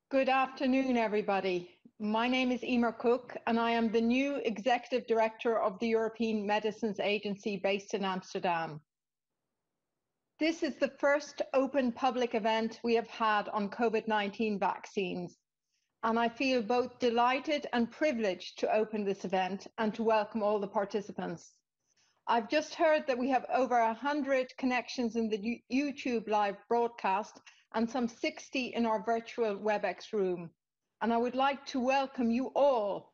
Good afternoon, everybody. My name is Emer Cooke, and I am the new Executive Director of the European Medicines Agency based in Amsterdam. This is the first open public event we have had on COVID-19 vaccines, and I feel both delighted and privileged to open this event and to welcome all the participants. I've just heard that we have over 100 connections in the YouTube live broadcast and some 60 in our virtual WebEx room. And I would like to welcome you all,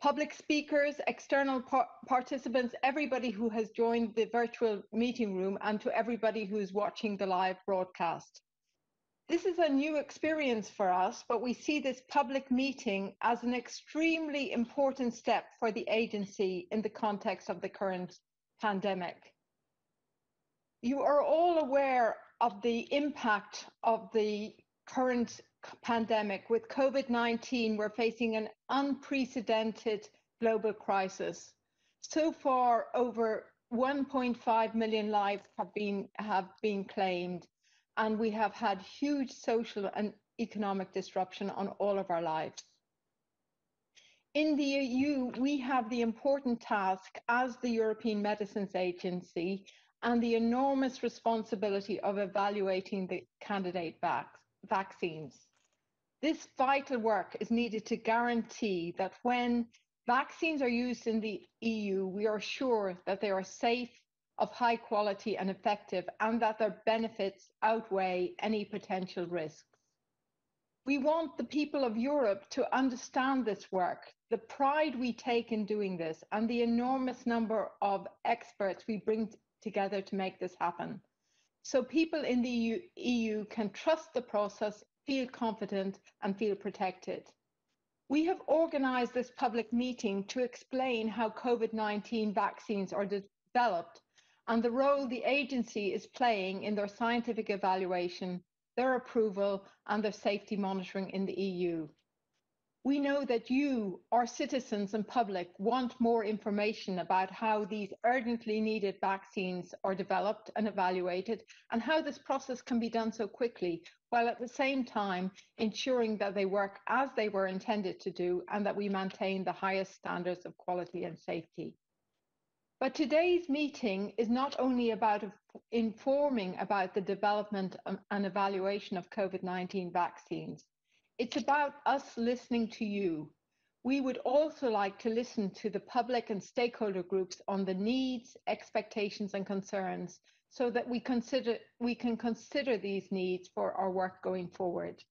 public speakers, external participants, everybody who has joined the virtual meeting room, and to everybody who is watching the live broadcast. This is a new experience for us, but we see this public meeting as an extremely important step for the agency in the context of the current pandemic. You are all aware of the impact of the current pandemic. With COVID-19, we're facing an unprecedented global crisis. So far, over 1.5 million lives have been claimed, and we have had huge social and economic disruption on all of our lives. In the EU, we have the important task as the European Medicines Agency and the enormous responsibility of evaluating the candidate vaccines. This vital work is needed to guarantee that when vaccines are used in the EU, we are sure that they are safe, of high quality and effective, and that their benefits outweigh any potential risks. We want the people of Europe to understand this work, the pride we take in doing this, and the enormous number of experts we bring together to make this happen. So people in the EU can trust the process, feel confident, and feel protected. We have organized this public meeting to explain how COVID-19 vaccines are developed and the role the agency is playing in their scientific evaluation, their approval, and their safety monitoring in the EU. We know that you, our citizens and public, want more information about how these urgently needed vaccines are developed and evaluated, and how this process can be done so quickly, while at the same time ensuring that they work as they were intended to do, and that we maintain the highest standards of quality and safety. But today's meeting is not only about informing about the development and evaluation of COVID-19 vaccines. It's about us listening to you. We would also like to listen to the public and stakeholder groups on the needs, expectations, and concerns so that we can consider these needs for our work going forward.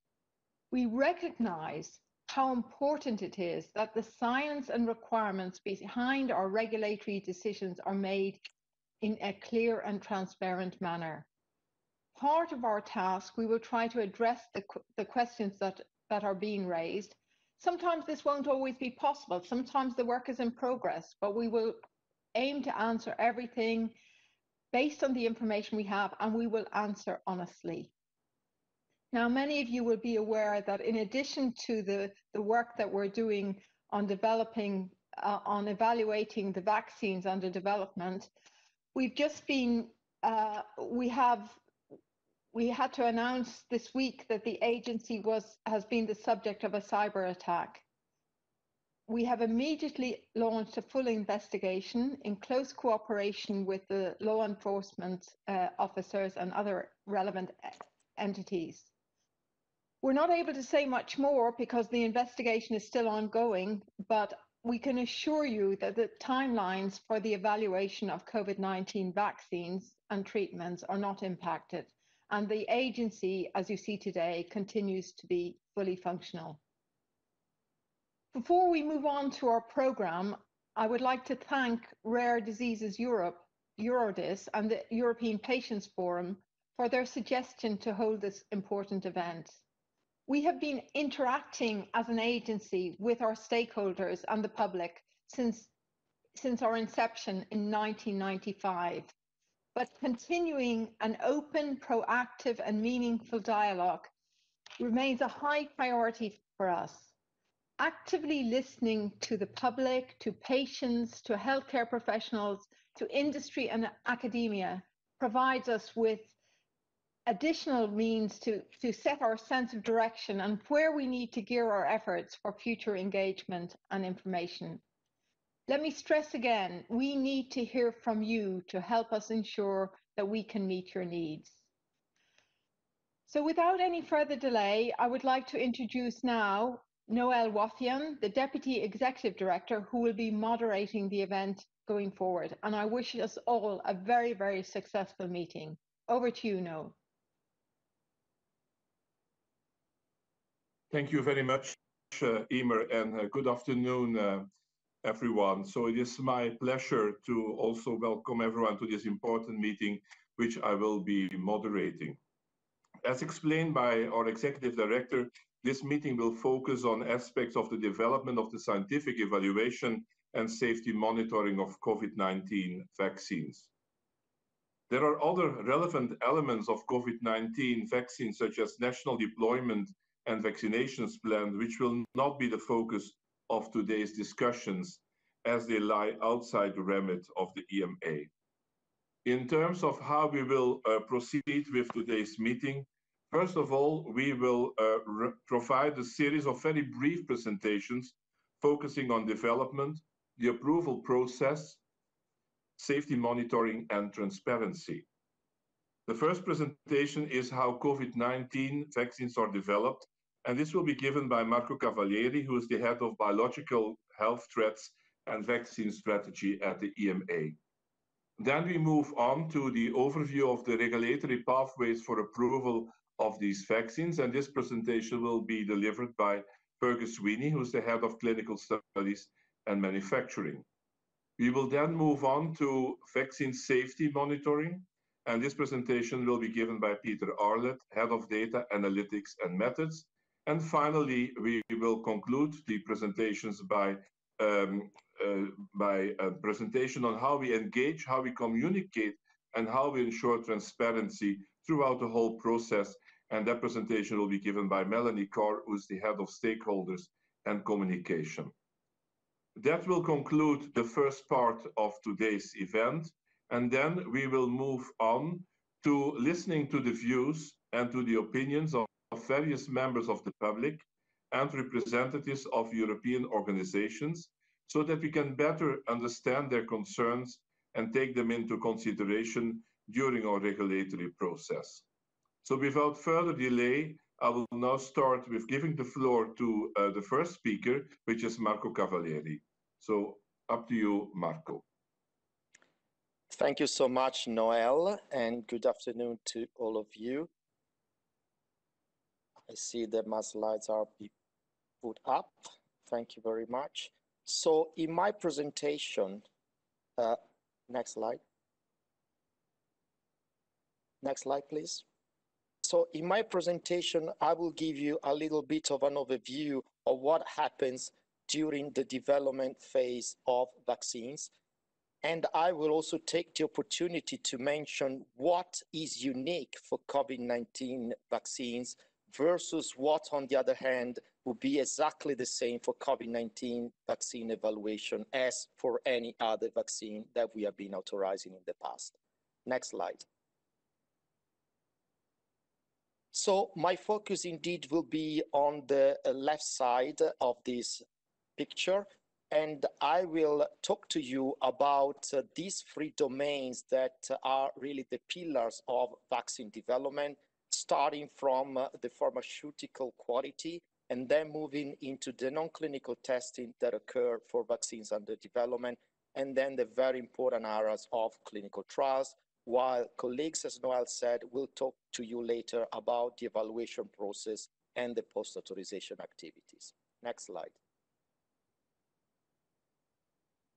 We recognize how important it is that the science and requirements behind our regulatory decisions are made in a clear and transparent manner. Part of our task, we will try to address the questions that are being raised. Sometimes this won't always be possible. Sometimes the work is in progress, but we will aim to answer everything based on the information we have, and we will answer honestly. Now, many of you will be aware that in addition to the work that we're doing on developing, on evaluating the vaccines under development, we've just been, we had to announce this week that the agency has been the subject of a cyber attack. We have immediately launched a full investigation in close cooperation with the law enforcement officers and other relevant entities. We're not able to say much more because the investigation is still ongoing, but we can assure you that the timelines for the evaluation of COVID-19 vaccines and treatments are not impacted, and the agency, as you see today, continues to be fully functional. Before we move on to our programme, I would like to thank Rare Diseases Europe, Eurodis, and the European Patients Forum for their suggestion to hold this important event. We have been interacting as an agency with our stakeholders and the public since our inception in 1995, but continuing an open, proactive, and meaningful dialogue remains a high priority for us. Actively listening to the public, to patients, to healthcare professionals, to industry and academia provides us with additional means to set our sense of direction and where we need to gear our efforts for future engagement and information. Let me stress again, we need to hear from you to help us ensure that we can meet your needs. So without any further delay, I would like to introduce now Noel Wathian, the Deputy Executive Director, who will be moderating the event going forward. And I wish us all a very, very successful meeting. Over to you, Noel. Thank you very much, Emer, and good afternoon, everyone. So it is my pleasure to also welcome everyone to this important meeting, which I will be moderating. As explained by our Executive Director, this meeting will focus on aspects of the development of the scientific evaluation and safety monitoring of COVID-19 vaccines. There are other relevant elements of COVID-19 vaccines, such as national deployment and vaccinations plan, which will not be the focus of today's discussions, as they lie outside the remit of the EMA. In terms of how we will proceed with today's meeting, first of all, we will provide a series of very brief presentations focusing on development, the approval process, safety monitoring, and transparency. The first presentation is how COVID-19 vaccines are developed, and this will be given by Marco Cavalieri, who is the head of biological health threats and vaccine strategy at the EMA. Then we move on to the overview of the regulatory pathways for approval of these vaccines, and this presentation will be delivered by Fergus Sweeney, who is the head of clinical studies and manufacturing. We will then move on to vaccine safety monitoring, and this presentation will be given by Peter Arlett, head of data analytics and methods. And finally, we will conclude the presentations by a presentation on how we engage, how we communicate, and how we ensure transparency throughout the whole process. And that presentation will be given by Melanie Carr, who is the head of stakeholders and communication. That will conclude the first part of today's event, and then we will move on to listening to the views and to the opinions of various members of the public and representatives of European organizations, so that we can better understand their concerns and take them into consideration during our regulatory process. So without further delay, I will now start with giving the floor to the first speaker, which is Marco Cavalieri. So up to you, Marco. Thank you so much, Noel, and good afternoon to all of you. I see that my slides are put up. Thank you very much. So in my presentation, next slide. Next slide, please. So in my presentation, I will give you a little bit of an overview of what happens during the development phase of vaccines. And I will also take the opportunity to mention what is unique for COVID-19 vaccines versus what, on the other hand, would be exactly the same for COVID-19 vaccine evaluation as for any other vaccine that we have been authorizing in the past. Next slide. So my focus indeed will be on the left side of this picture, and I will talk to you about these three domains that are really the pillars of vaccine development, starting from the pharmaceutical quality and then moving into the non-clinical testing that occur for vaccines under development, and then the very important areas of clinical trials, while colleagues, as Noel said, will talk to you later about the evaluation process and the post-authorization activities. Next slide.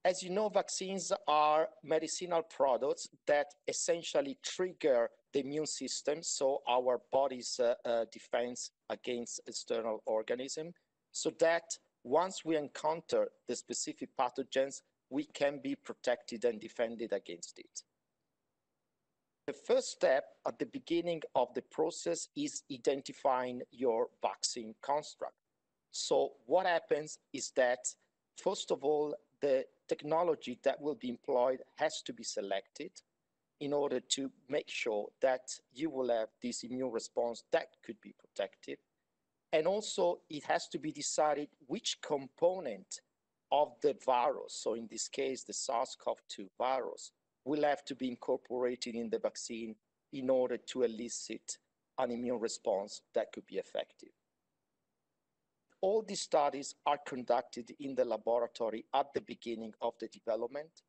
As you know, vaccines are medicinal products that essentially trigger the immune system, so our body's defense against external organisms, so that once we encounter the specific pathogens, we can be protected and defended against it. The first step at the beginning of the process is identifying your vaccine construct. So what happens is that, first of all, the technology that will be employed has to be selected. in order to make sure that you will have this immune response that could be protective. And also it has to be decided which component of the virus, so in this case, the SARS-CoV-2 virus, will have to be incorporated in the vaccine in order to elicit an immune response that could be effective. All these studies are conducted in the laboratory at the beginning of the development.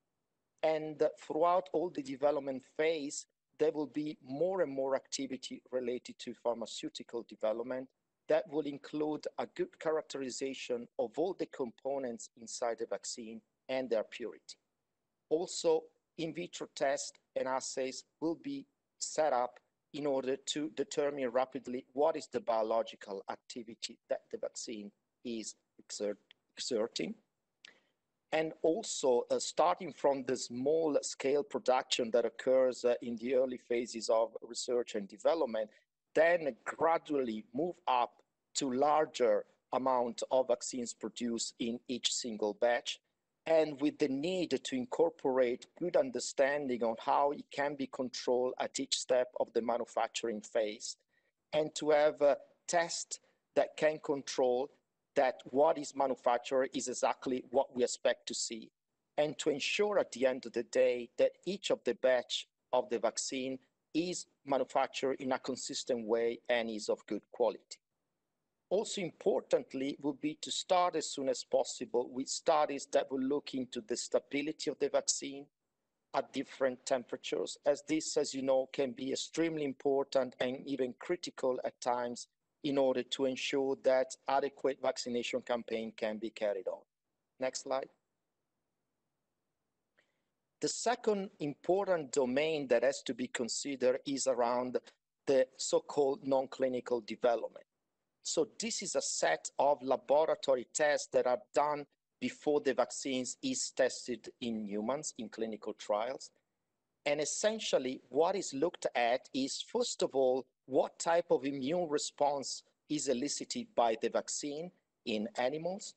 And throughout all the development phase, there will be more and more activity related to pharmaceutical development that will include a good characterization of all the components inside the vaccine and their purity. Also, in vitro tests and assays will be set up in order to determine rapidly what is the biological activity that the vaccine is exerting. And also, starting from the small scale production that occurs in the early phases of research and development, then gradually move up to larger amount of vaccines produced in each single batch, and with the need to incorporate good understanding on how it can be controlled at each step of the manufacturing phase, and to have a test that can control that what is manufactured is exactly what we expect to see, and to ensure at the end of the day that each of the batch of the vaccine is manufactured in a consistent way and is of good quality. Also importantly would be to start as soon as possible with studies that will look into the stability of the vaccine at different temperatures, as this, as you know, can be extremely important and even critical at times in order to ensure that adequate vaccination campaign can be carried on. Next slide. The second important domain that has to be considered is around the so-called non-clinical development. So this is a set of laboratory tests that are done before the vaccines is tested in humans in clinical trials. And essentially what is looked at is, first of all, what type of immune response is elicited by the vaccine in animals.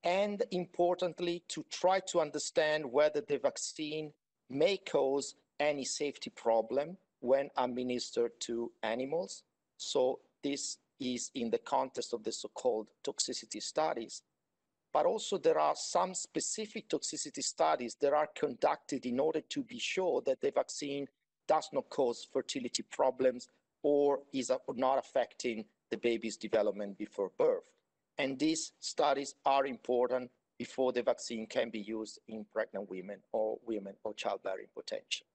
And importantly, to try to understand whether the vaccine may cause any safety problem when administered to animals. So this is in the context of the so-called toxicity studies. But also there are some specific toxicity studies that are conducted in order to be sure that the vaccine does not cause fertility problems or is not affecting the baby's development before birth. And these studies are important before the vaccine can be used in pregnant women or childbearing potential.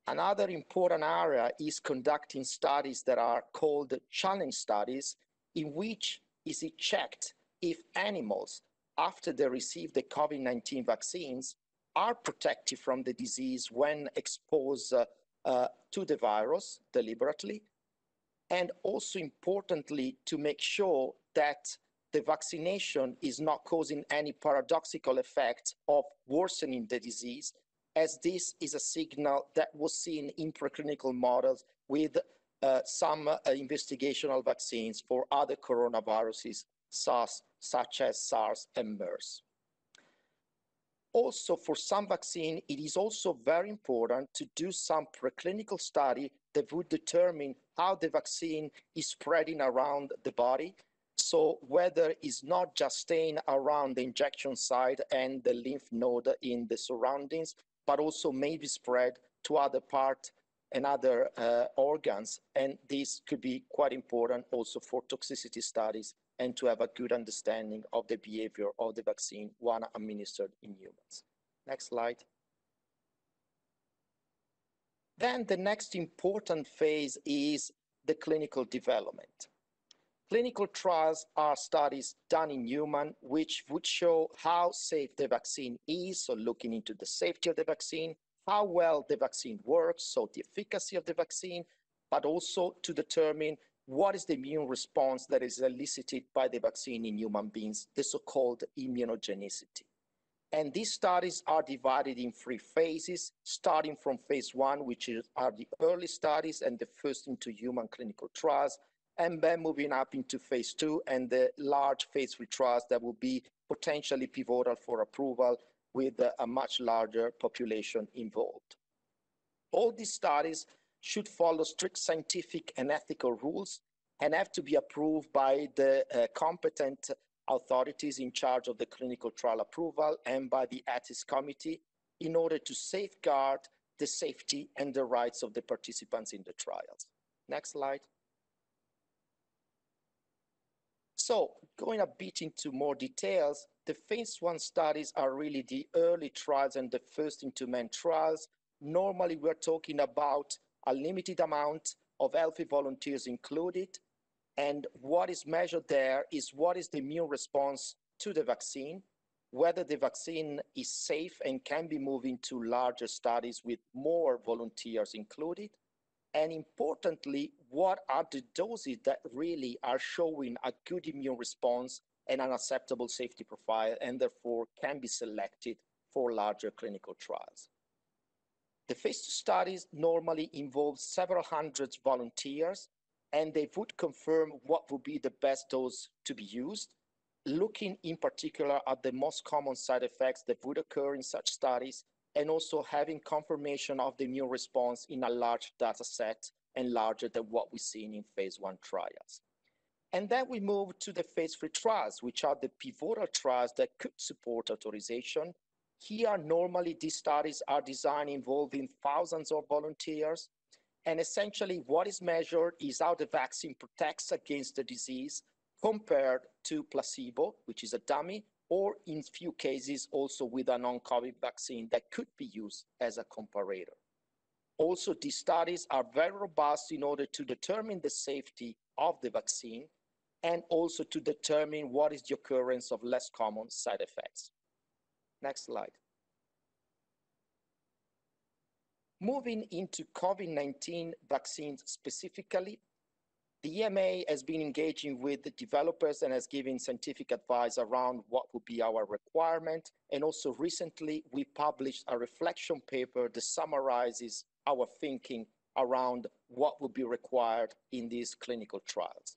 Another important area is conducting studies that are called challenge studies, in which is it checked if animals, after they receive the COVID-19 vaccines, are protected from the disease when exposed to the virus deliberately, and also importantly to make sure that the vaccination is not causing any paradoxical effect of worsening the disease, as this is a signal that was seen in preclinical models with some investigational vaccines for other coronaviruses, such as SARS and MERS. Also, for some vaccine, it is also very important to do some preclinical study that would determine how the vaccine is spreading around the body. So whether it's not just staying around the injection site and the lymph node in the surroundings, but also maybe spread to other parts and other organs. And this could be quite important also for toxicity studies and to have a good understanding of the behavior of the vaccine when administered in humans. Next slide. Then the next important phase is the clinical development. Clinical trials are studies done in human which would show how safe the vaccine is, so looking into the safety of the vaccine, how well the vaccine works, so the efficacy of the vaccine, but also to determine what is the immune response that is elicited by the vaccine in human beings, the so-called immunogenicity. And these studies are divided in 3 phases, starting from phase 1, which are the early studies and the first into human clinical trials, and then moving up into phase 2 and the large phase 3 trials that will be potentially pivotal for approval with a much larger population involved. All these studies should follow strict scientific and ethical rules and have to be approved by the competent authorities in charge of the clinical trial approval and by the ethics committee in order to safeguard the safety and the rights of the participants in the trials. Next slide. So going a bit into more details, the phase 1 studies are really the early trials and the first into man trials. Normally we're talking about a limited amount of healthy volunteers included, and what is measured there is what is the immune response to the vaccine, whether the vaccine is safe and can be moved into larger studies with more volunteers included, and importantly, what are the doses that really are showing a good immune response and an acceptable safety profile, and therefore can be selected for larger clinical trials. The phase 2 studies normally involve several hundred volunteers, and they would confirm what would be the best dose to be used, looking in particular at the most common side effects that would occur in such studies, and also having confirmation of the immune response in a large data set and larger than what we've seen in phase 1 trials. And then we move to the phase 3 trials, which are the pivotal trials that could support authorization. Here, normally these studies are designed involving thousands of volunteers. And essentially what is measured is how the vaccine protects against the disease compared to placebo, which is a dummy, or in few cases also with a non-COVID vaccine that could be used as a comparator. Also, these studies are very robust in order to determine the safety of the vaccine and also to determine what is the occurrence of less common side effects. Next slide. Moving into COVID-19 vaccines specifically, the EMA has been engaging with the developers and has given scientific advice around what would be our requirement. And also recently, we published a reflection paper that summarizes our thinking around what would be required in these clinical trials.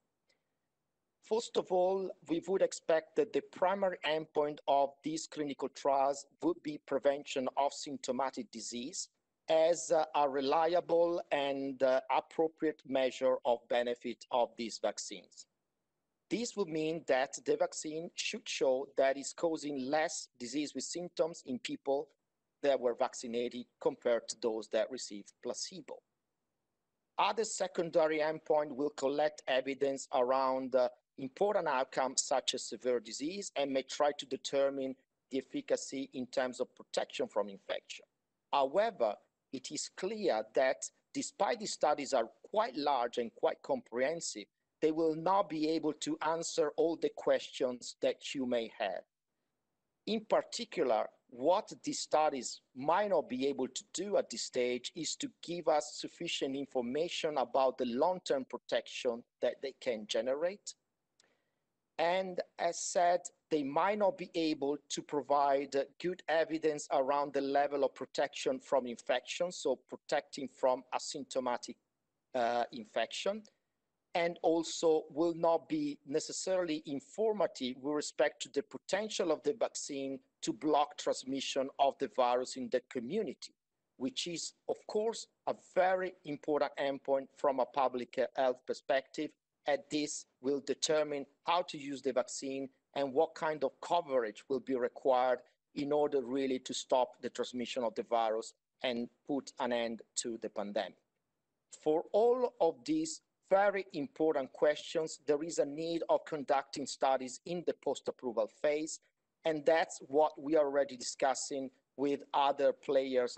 First of all, we would expect that the primary endpoint of these clinical trials would be prevention of symptomatic disease as a reliable and appropriate measure of benefit of these vaccines. This would mean that the vaccine should show that it's causing less disease with symptoms in people that were vaccinated compared to those that received placebo. Other secondary endpoint will collect evidence around important outcomes such as severe disease and may try to determine the efficacy in terms of protection from infection. However, it is clear that despite these studies are quite large and quite comprehensive, they will not be able to answer all the questions that you may have. In particular, what these studies might not be able to do at this stage is to give us sufficient information about the long-term protection that they can generate. And as said, they might not be able to provide good evidence around the level of protection from infection, so protecting from asymptomatic infection, and also will not be necessarily informative with respect to the potential of the vaccine to block transmission of the virus in the community, which is, of course, a very important endpoint from a public health perspective. And this will determine how to use the vaccine and what kind of coverage will be required in order really to stop the transmission of the virus and put an end to the pandemic. For all of these very important questions, there is a need of conducting studies in the post-approval phase, and that's what we are already discussing with other players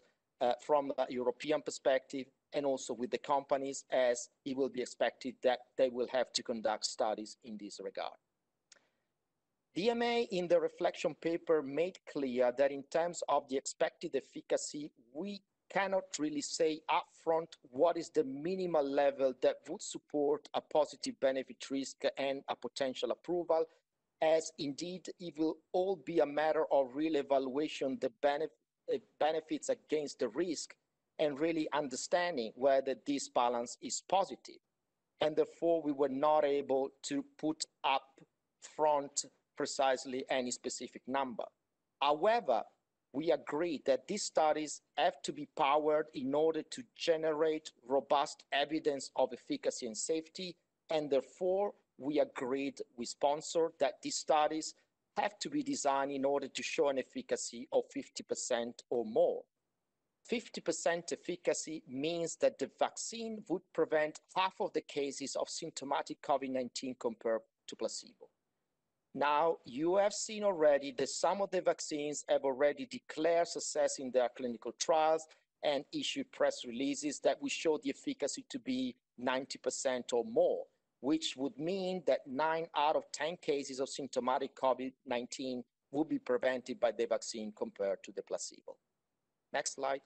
from a European perspective, and also with the companies, as it will be expected that they will have to conduct studies in this regard. The EMA in the reflection paper made clear that in terms of the expected efficacy, we cannot really say upfront what is the minimal level that would support a positive benefit risk and a potential approval, as indeed it will all be a matter of real evaluation, the benefits against the risk, and really understanding whether this balance is positive. And therefore, we were not able to put up front precisely any specific number. However, we agreed that these studies have to be powered in order to generate robust evidence of efficacy and safety, and therefore we agreed with sponsor that these studies have to be designed in order to show an efficacy of 50% or more. 50% efficacy means that the vaccine would prevent half of the cases of symptomatic COVID-19 compared to placebo. Now, you have seen already that some of the vaccines have already declared success in their clinical trials and issued press releases that will show the efficacy to be 90% or more, which would mean that 9 out of 10 cases of symptomatic COVID-19 would be prevented by the vaccine compared to the placebo. Next slide.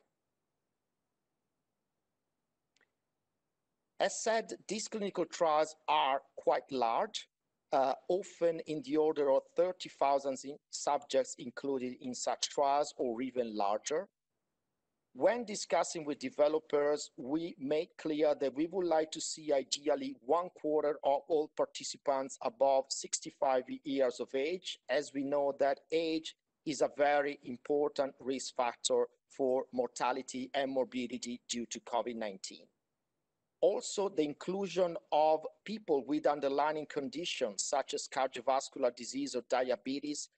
As said, these clinical trials are quite large, often in the order of 30,000 subjects included in such trials or even larger. When discussing with developers, we made clear that we would like to see ideally 1/4 of all participants above 65 years of age, as we know that age is a very important risk factor for mortality and morbidity due to COVID-19. Also, the inclusion of people with underlying conditions such as cardiovascular disease or diabetes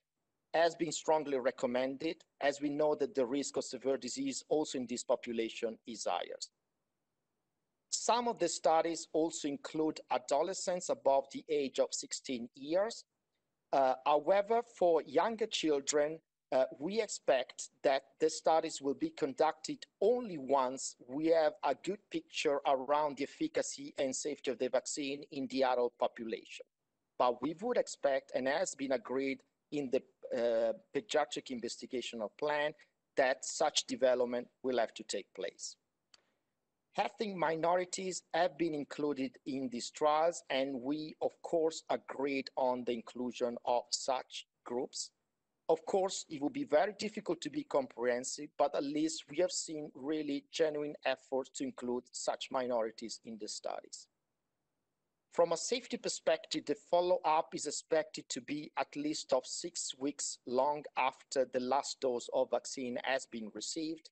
has been strongly recommended, as we know that the risk of severe disease also in this population is higher. Some of the studies also include adolescents above the age of 16 years. However, for younger children, we expect that the studies will be conducted only once we have a good picture around the efficacy and safety of the vaccine in the adult population. But we would expect, and has been agreed in the pediatric investigational plan, that such development will have to take place. Ethnic minorities have been included in these trials, and we, of course, agreed on the inclusion of such groups. Of course, it will be very difficult to be comprehensive, but at least we have seen really genuine efforts to include such minorities in the studies. From a safety perspective, the follow-up is expected to be at least of 6 weeks long after the last dose of vaccine has been received.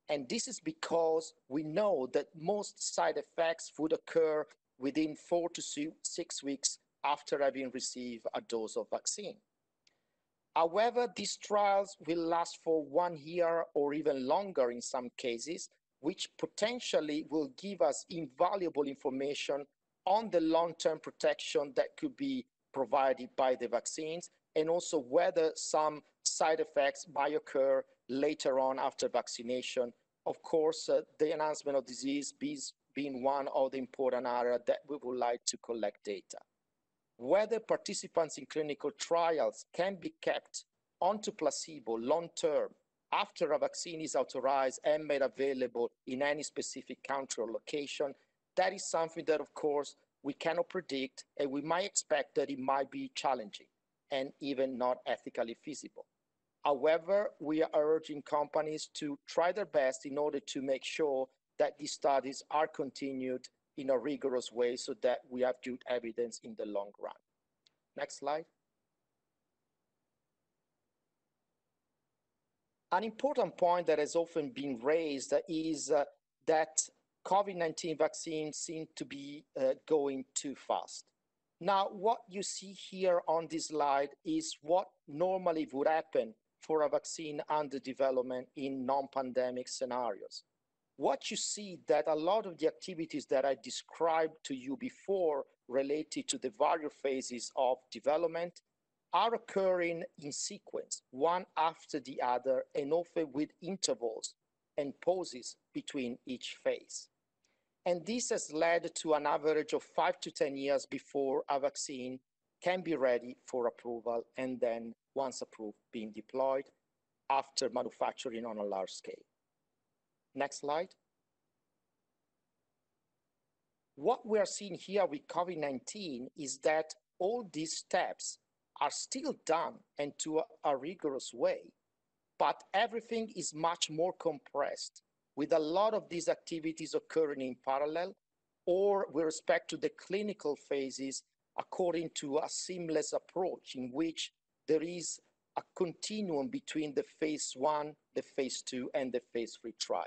And this is because we know that most side effects would occur within 4 to 6 weeks after having received a dose of vaccine. However, these trials will last for 1 year or even longer in some cases, which potentially will give us invaluable information on the long-term protection that could be provided by the vaccines, and also whether some side effects might occur later on after vaccination. Of course, the enhancement of disease being one of the important areas that we would like to collect data. Whether participants in clinical trials can be kept onto placebo long-term after a vaccine is authorized and made available in any specific country or location, that is something that, of course, we cannot predict, and we might expect that it might be challenging and even not ethically feasible. However, we are urging companies to try their best in order to make sure that these studies are continued in a rigorous way so that we have good evidence in the long run. Next slide. An important point that has often been raised is that COVID-19 vaccines seem to be going too fast. Now, what you see here on this slide is what normally would happen for a vaccine under development in non-pandemic scenarios. What you see that a lot of the activities that I described to you before related to the various phases of development are occurring in sequence, one after the other, and often with intervals and pauses between each phase. And this has led to an average of 5 to 10 years before a vaccine can be ready for approval, and then once approved, being deployed after manufacturing on a large scale. Next slide. What we are seeing here with COVID-19 is that all these steps are still done and to a rigorous way, but everything is much more compressed, with a lot of these activities occurring in parallel or with respect to the clinical phases according to a seamless approach in which there is a continuum between the phase 1, the phase 2, and the phase 3 trial.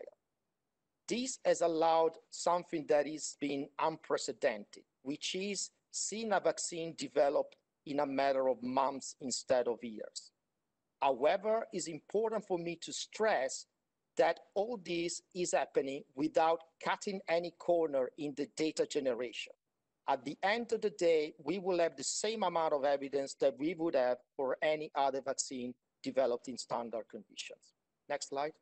This has allowed something that is been unprecedented, which is seeing a vaccine developed in a matter of months instead of years. However, it's important for me to stress that all this is happening without cutting any corner in the data generation. At the end of the day, we will have the same amount of evidence that we would have for any other vaccine developed in standard conditions. Next slide.